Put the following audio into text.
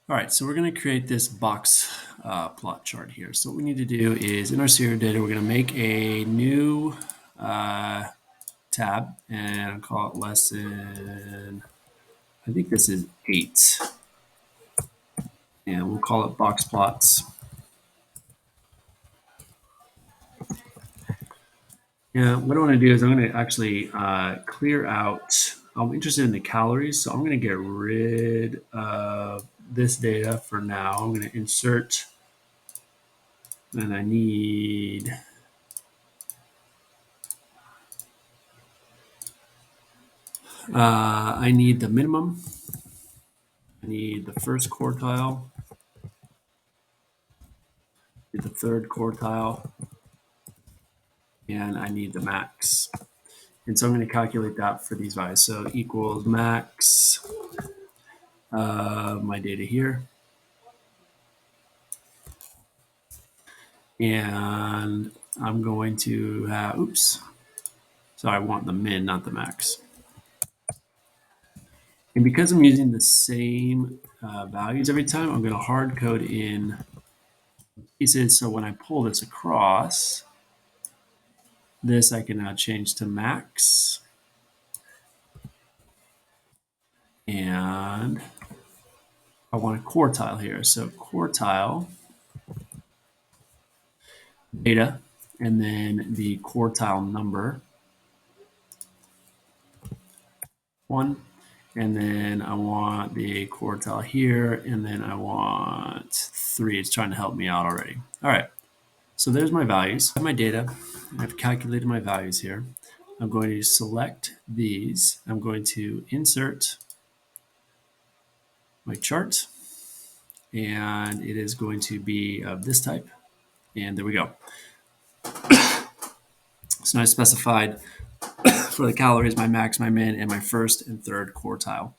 All right, so we're going to create this box plot chart here. So what we need to do is in our serial data, we're going to make a new tab and call it lesson, I think this is 8. And we'll call it box plots. Yeah, what I want to do is I'm going to actually clear out, I'm interested in the calories, so I'm going to get rid of this data for now. I'm going to insert, and I need the minimum, I need the first quartile, I need the third quartile, and I need the max. And so I'm going to calculate that for these values. So equals max my data here. And I'm going to have, oops, so I want the min, not the max. And because I'm using the same values every time, I'm going to hard code in pieces. So when I pull this across, this I can now change to max. And I want a quartile here. So quartile data, and then the quartile number, 1. And then I want the quartile here, and then I want 3. It's trying to help me out already. All right, so there's my values. I have my data. I've calculated my values here. I'm going to select these. I'm going to insert my chart, and it is going to be of this type. And there we go. So now I specified for the calories, my max, my min, and my first and third quartile.